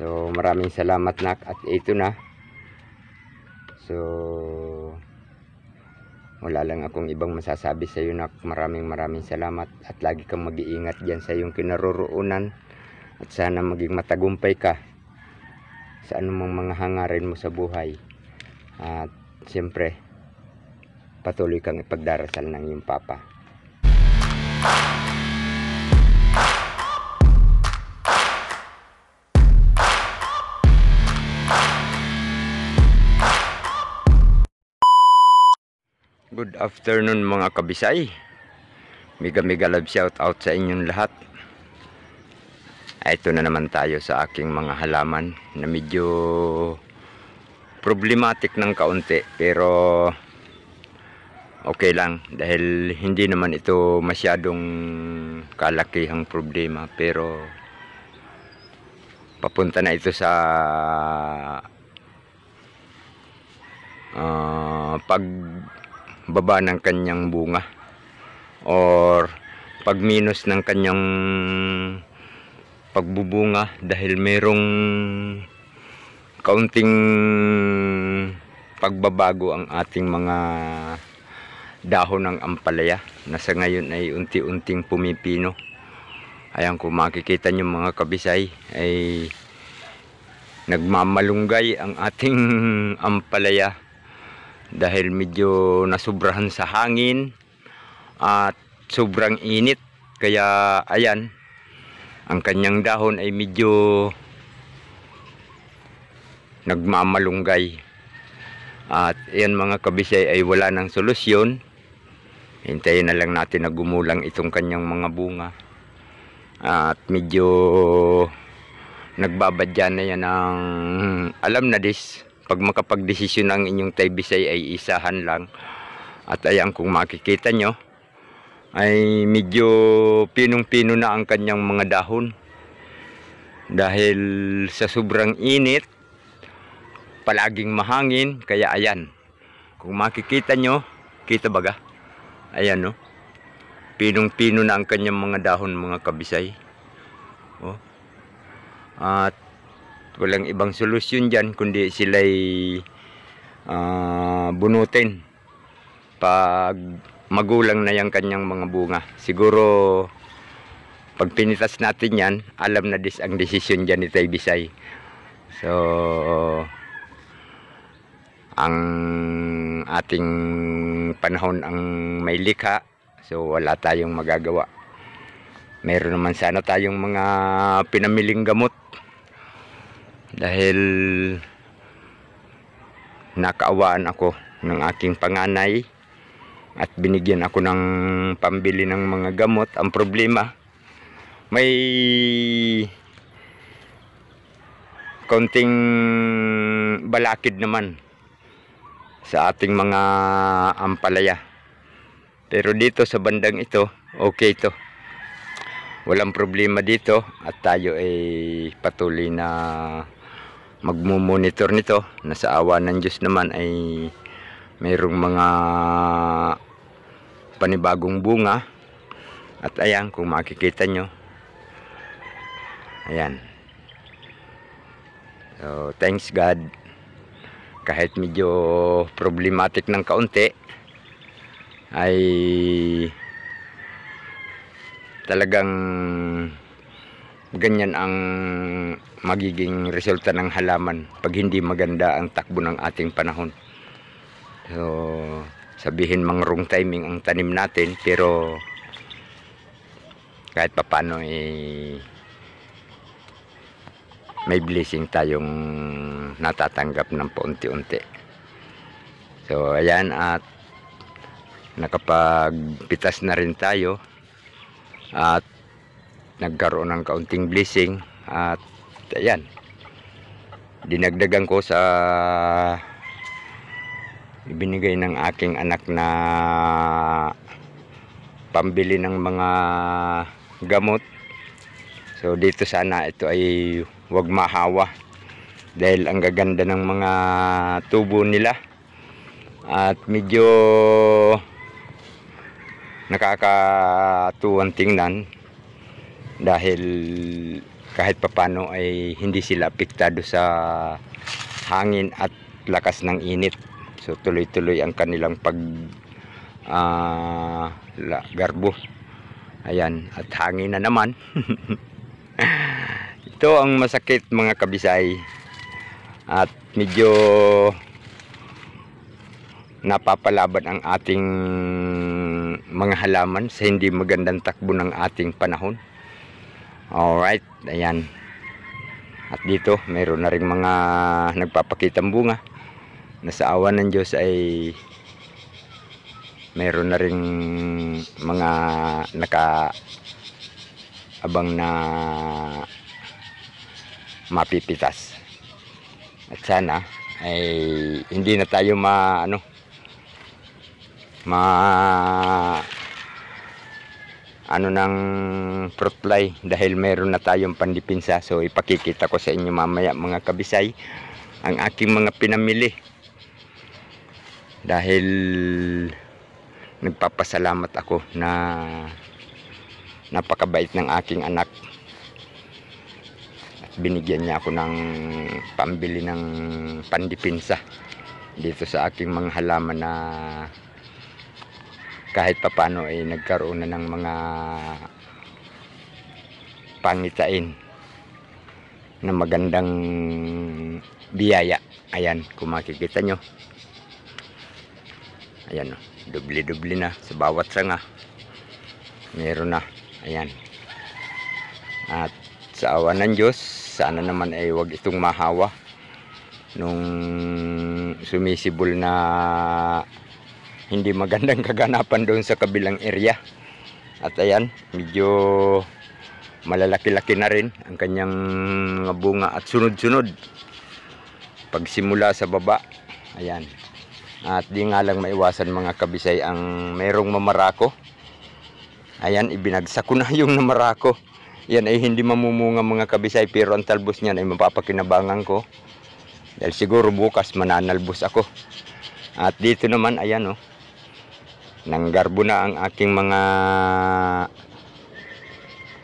So maraming salamat nak, at ito na. So wala lang akong ibang masasabi sa iyo nak. Maraming salamat, at lagi kang mag-iingat diyan sa iyong kinaroroonan, at sana maging matagumpay ka sa anumang mga hangarin mo sa buhay. At siyempre patuloy kang ipagdarasal ng iyong papa. Good afternoon mga kabisay. Mega love shout out sa inyong lahat. Ito na naman tayo sa aking mga halaman na medyo problematic ng kaunti, pero okay lang dahil hindi naman ito masyadong kalakihang problema, pero papunta na ito sa pagbaba ng kanyang bunga or pagminus ng kanyang pagbubunga, dahil merong kaunting pagbabago ang ating mga dahon ng ampalaya na sa ngayon ay unti-unting pumipino. Ayan, kung makikita nyo mga kabisay, ay nagmamalunggay ang ating ampalaya dahil medyo nasubrahan sa hangin at sobrang init. Kaya ayan, ang kanyang dahon ay medyo nagmamalunggay. At ayan mga kabisay, ay wala ng solusyon. Hintayin na lang natin na gumulang itong kanyang mga bunga. At medyo nagbabadya na yan ng alam na dis. Pag makapagdesisyon ng inyong taybisay ay isahan lang. At ayan, kung makikita nyo, ay medyo pinong-pino na ang kanyang mga dahon. Dahil sa sobrang init, palaging mahangin, kaya ayan. Kung makikita nyo, kita baga? Ayan no. Pinong-pino na ang kanyang mga dahon mga kabisay. Oh. At walang ibang solusyon dyan kundi sila'y bunutin pag magulang na yung kanyang mga bunga. Siguro pag pinitas natin yan, alam na ang desisyon dyan ni taybisay. So ang ating panahon ang may likha, so wala tayong magagawa. Meron naman sana tayong mga pinamiling gamot dahil nakaawaan ako ng aking panganay at binigyan ako ng pambili ng mga gamot. Ang problema, may konting balakid naman sa ating mga ampalaya, pero dito sa bandang ito okay ito, walang problema dito. At tayo ay patuloy na magmumonitor nito, na sa awa ng Diyos naman ay mayroong mga panibagong bunga. At ayan, kung makikita nyo, ayan. So thanks God, kahit medyo problematic ng kaunti, ay talagang ganyan ang magiging resulta ng halaman pag hindi maganda ang takbo ng ating panahon. So sabihin mang wrong timing ang tanim natin, pero kahit papano may blessing tayong natatanggap ng paunti-unti. So ayan, at nakapagpitas na rin tayo at nagkaroon ng kaunting blessing. At ayan, dinagdagan ko sa ibinigay ng aking anak na pambili ng mga gamot. So dito sana ito ay wag mahawa dahil ang gaganda ng mga tubo nila at medyo nakakatuwang tingnan dahil kahit papano ay hindi sila apektado sa hangin at lakas ng init. So tuloy-tuloy ang kanilang garbo. Ayan, at hangin na naman. Ito ang masakit mga kabisay. At medyo napapalaban ang ating mga halaman sa hindi magandang takbo ng ating panahon. Alright, ayan. At dito, mayroon na rin mga nagpapakitang bunga na sa awa ng Diyos ay mayroon na rin mga nakaabang na mapipitas. At sana ay hindi na tayo ng fruit fly dahil meron na tayong pandipinsa. So ipakikita ko sa inyo mamaya mga kabisay ang aking mga pinamili, dahil nagpapasalamat ako na napakabait ng aking anak at binigyan niya ako ng pambili ng pandipinsa dito sa aking mga halaman na kahit papano ay nagkaroon na ng mga pangitain na magandang biyaya. Ayan, kung makikita nyo, ayan, dubli-dubli na sa bawat sanga, meron na. Ayan, at sa awa ng Diyos, sana naman ay wag itong mahawa nung sumisibol na hindi magandang kaganapan doon sa kabilang area. At ayan, medyo malalaki-laki na rin ang kanyang mga bunga at sunod-sunod pagsimula sa baba. Ayan, at di nga lang maiwasan mga kabisay ang mayroong mamarako. Ayan, ibinagsak ko na yung namarako. Yan ay hindi mamumunga mga kabisay, pero ang talbos niyan ay mapapakinabangan ko dahil siguro bukas mananalbos ako. At dito naman, ayan nanggarbo na ang aking mga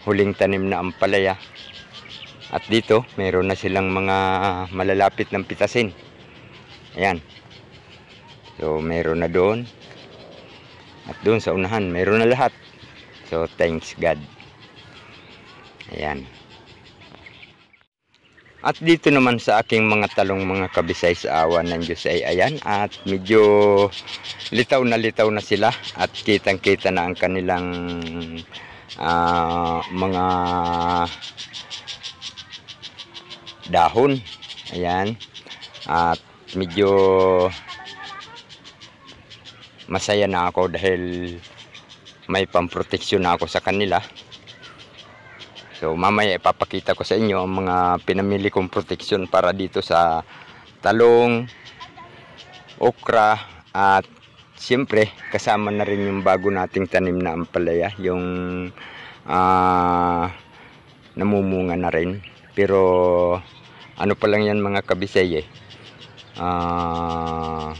huling tanim na ampalaya. At dito meron na silang mga malalapit ng pitasin. Ayan, so meron na doon, at doon sa unahan meron na lahat. So thanks God. Ayan. At dito naman sa aking mga talong mga kabisay, sa awa ng Diyos ay ayan, at medyo litaw na sila at kitang-kita na ang kanilang mga dahon. Ayan, at medyo masaya na ako dahil may pamproteksyon na ako sa kanila. So mamaya ipapakita ko sa inyo ang mga pinamili kong proteksyon para dito sa talong, okra, at siyempre kasama na rin yung bago nating tanim na ampalaya, yung namumunga na rin. Pero ano pa lang yan mga kabisay,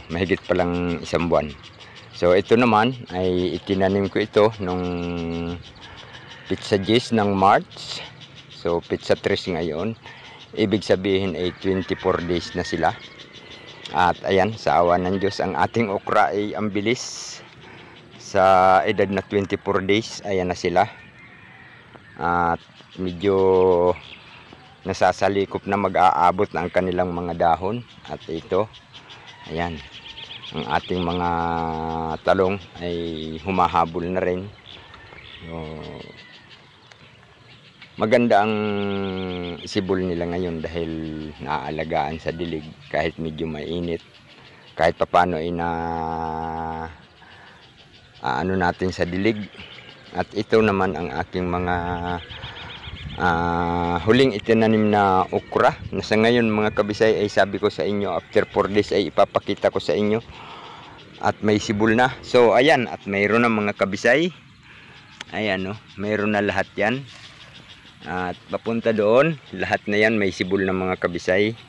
mahigit pa lang 1 buwan. So ito naman ay itinanim ko ito nung pizza G's ng March. So pizza 3 ngayon. Ibig sabihin ay 24 days na sila. At ayan, sa awa ng Diyos, ang ating okra ay ang bilis. Sa edad na 24 days, ayan na sila. At medyo nasasalikop na, mag-aabot na ang kanilang mga dahon. At ito, ayan, ang ating mga talong ay humahabol na rin. So, maganda ang sibol nila ngayon dahil naaalagaan sa dilig kahit medyo mainit. Kahit papano ay ano natin sa dilig. At ito naman ang aking mga huling itinanim na okra na sa ngayon mga kabisay ay sabi ko sa inyo after 4 days ay ipapakita ko sa inyo at may sibol na. So ayan, at mayroon na mga kabisay, ayan mayroon na lahat yan, at papunta doon lahat na yan may sibol na mga kabisay.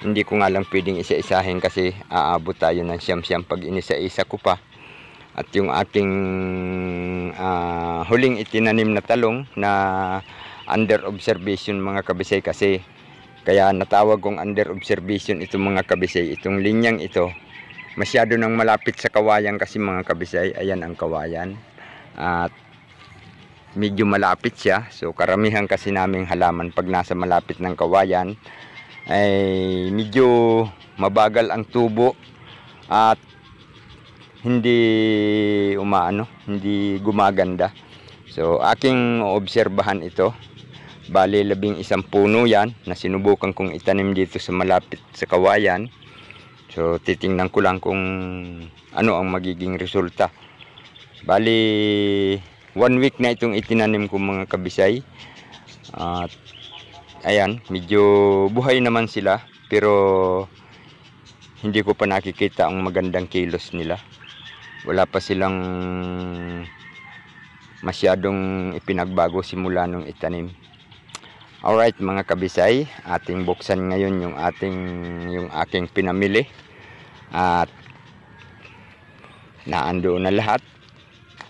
Hindi ko nga lang pwedeng isa-isahin kasi aabot tayo ng siyam-siyam pag inisa-isa ko pa. At yung aking huling itinanim na talong na under observation mga kabisay, kasi kaya natawag kong under observation itong mga kabisay. Itong linyang ito masyado nang malapit sa kawayan kasi mga kabisay. Ayan ang kawayan at medyo malapit siya. So karamihan kasi naming halaman pag nasa malapit ng kawayan ay medyo mabagal ang tubo at hindi hindi gumaganda. So aking obserbahan ito. Bali 11 puno yan na sinubukan kong itanim dito sa malapit sa kawayan. So titingnan ko lang kung ano ang magiging resulta. Bali 1 week na itong itinanim ko mga kabisay. At ayan, medyo buhay naman sila, pero hindi ko pa nakikita ang magandang kilos nila. Wala pa silang masyadong ipinagbago simula nung itanim. Alright mga kabisay, ating buksan ngayon yung aking pinamili at naandoon na lahat.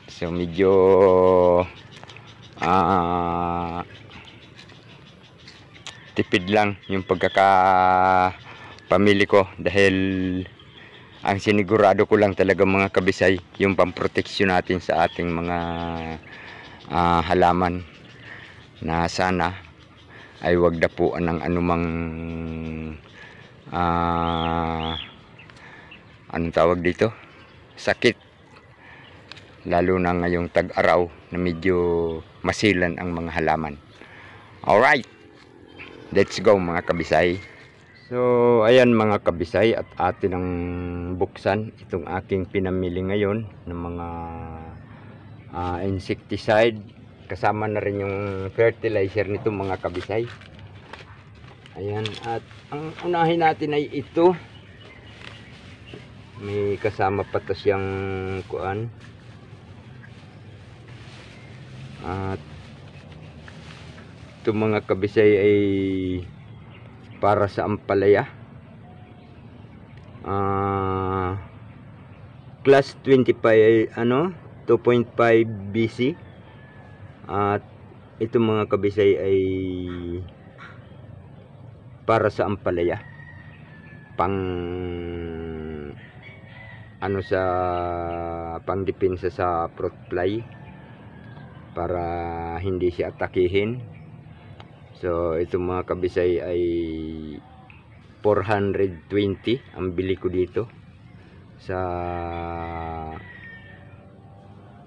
So medyo tipid lang yung pagkakapamili ko dahil ang sinigurado ko lang talaga mga kabisay yung pamproteksyon natin sa ating mga halaman, na sana ay wag dapuan ng anumang anong tawag dito, sakit, lalo na ngayong tag-araw na medyo masilan ang mga halaman. Alright, let's go mga kabisay. So ayan mga kabisay, at atin ang buksan itong aking pinamili ngayon ng mga insecticide. Kasama na rin yung fertilizer nito mga kabisay. Ayan, at ang unahin natin ay ito. May kasama pa to siyang kuan. At ito mga kabisay ay para sa ampalaya. Class 25 2.5 BC. At ito mga kabisay ay para sa ampalaya, sa pangdepensa sa fruit fly, para hindi siya atakihin. So ito mga kabisay ay 420 ang bili ko dito sa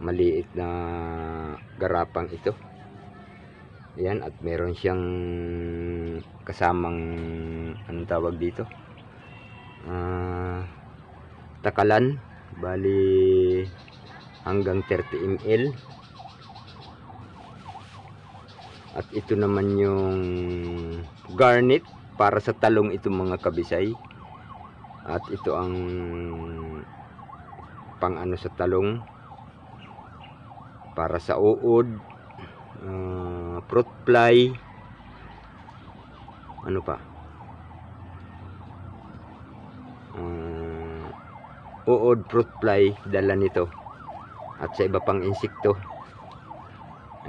maliit na garapang ito. Ayan, at meron siyang kasamang anong tawag dito, takalan, bali hanggang 30 ml. At ito naman yung garnet para sa talong, ito mga kabisay. At ito ang pang sa talong, para sa uod, fruit fly, ano pa, uod, fruit fly, dala nito, at sa iba pang insekto.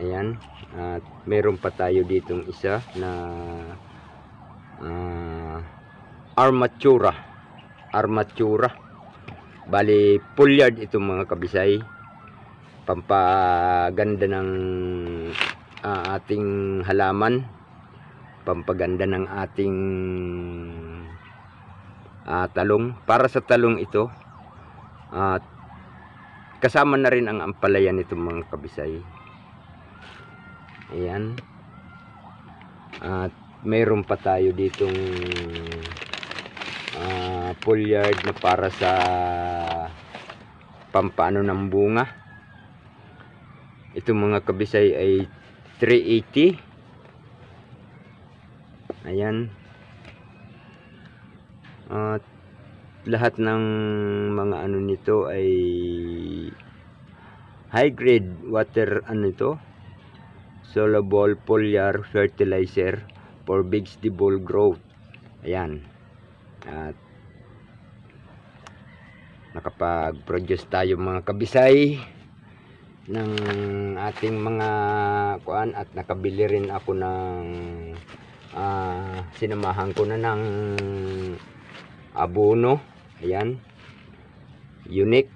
Ayan, at meron pa tayo ditong isa na armatura, bali pulyard ito mga kabisay, pampaganda ng ating halaman, pampaganda ng ating talong, para sa talong ito. At kasama na rin ang ampalaya nito mga kabisay. Ayan, at mayroon pa tayo ditong pulyard na para sa pampaano ng bunga. Ito mga kabisay ay 380. Ayan, at lahat ng mga nito ay high grade water soluble foliar fertilizer for vegetable growth. Ayan, at nakapag-produce tayo mga kabisay ng ating mga kuan, at nakabili rin ako ng sinamahan ko na ng abono. Ayan, unique.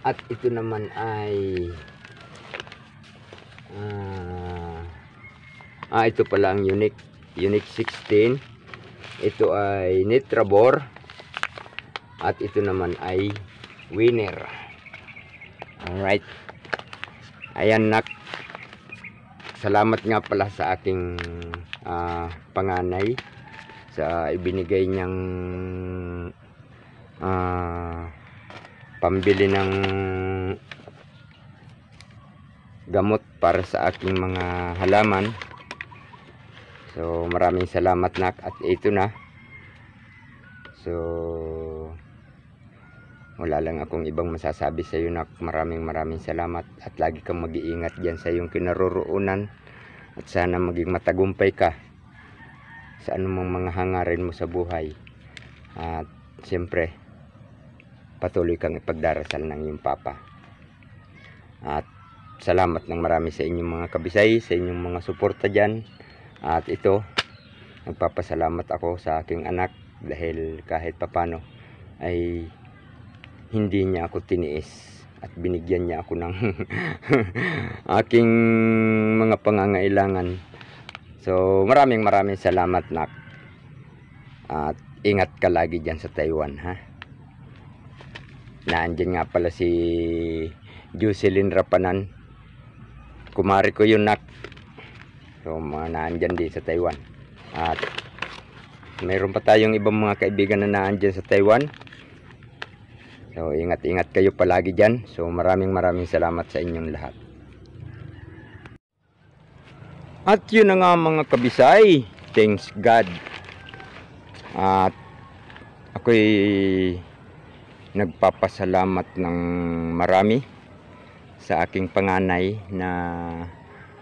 At ito naman ay ito pala ang unique 16. Ito ay Nitrabor, at ito naman ay Winner. Alright, ayan nak, salamat nga pala sa aking panganay sa ibinigay niyang pambili ng gamot para sa aking mga halaman. So maraming salamat nak, at ito na. So wala lang akong ibang masasabi sa iyo nak. Maraming salamat, at lagi kang mag-iingat diyan sa iyong kinaroroonan, at sana maging matagumpay ka sa anumang mga hangarin mo sa buhay. At siyempre patuloy kang ipagdarasal ng iyong papa. At salamat ng marami sa inyong mga kabisay, sa inyong mga suporta dyan. At ito, nagpapasalamat ako sa aking anak, dahil kahit papano ay hindi niya ako tiniis, at binigyan niya ako ng aking mga pangangailangan. So maraming salamat nak, at ingat ka lagi dyan sa Taiwan, ha. Naandyan nga pala si Jocelyn Rapanan, kumari ko yun nak. So naandyan din sa Taiwan, at mayroon pa tayong ibang mga kaibigan na naandyan sa Taiwan. So ingat kayo palagi dyan. So maraming salamat sa inyong lahat. At yun na nga mga kabisay, thanks God. At ako'y nagpapasalamat ng marami sa aking panganay, na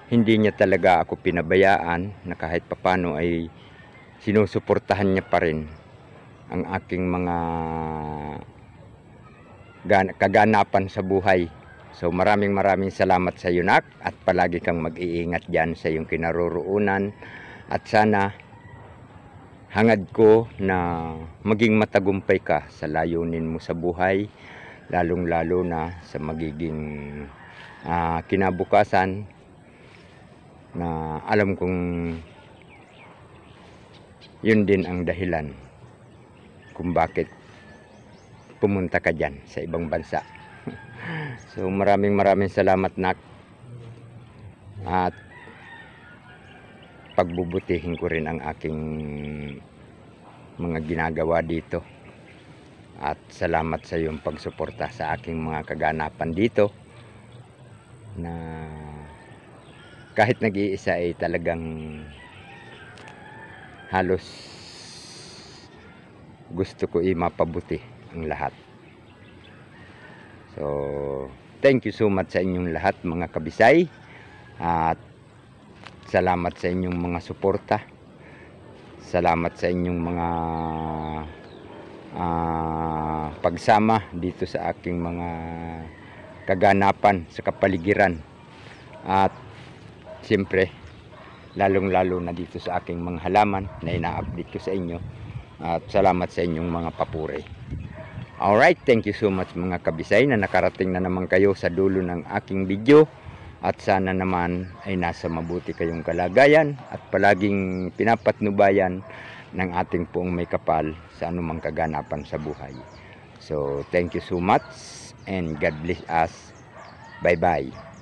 hindi niya talaga ako pinabayaan, na kahit papano ay sinusuportahan niya pa rin ang aking mga kaganapan sa buhay. So maraming salamat sa iyo nak, at palagi kang mag-iingat dyan sa iyong kinaroroonan, at sana hangad ko na maging matagumpay ka sa layunin mo sa buhay, lalong-lalo na sa magiging kinabukasan, na alam kong yun din ang dahilan kung bakit pumunta ka dyan sa ibang bansa. So maraming salamat nak, at pagbubutihin ko rin ang aking mga ginagawa dito, at salamat sa iyong pagsuporta sa aking mga kaganapan dito, na kahit nag-iisa ay talagang halos gusto ko mapabuti ang lahat. So thank you so much sa inyong lahat mga kabisay, at salamat sa inyong mga suporta. Salamat sa inyong mga pagsama dito sa aking mga kaganapan sa kapaligiran. At siyempre, lalong-lalo na dito sa aking mga halaman na ina-update ko sa inyo. At salamat sa inyong mga papuri. Alright, thank you so much mga kabisay, na nakarating na naman kayo sa dulo ng aking video. At sana naman ay nasa mabuti kayong kalagayan, at palaging pinapatnubayan ng ating Poong May Kapal sa anumang kaganapan sa buhay. So thank you so much, and God bless us. Bye bye.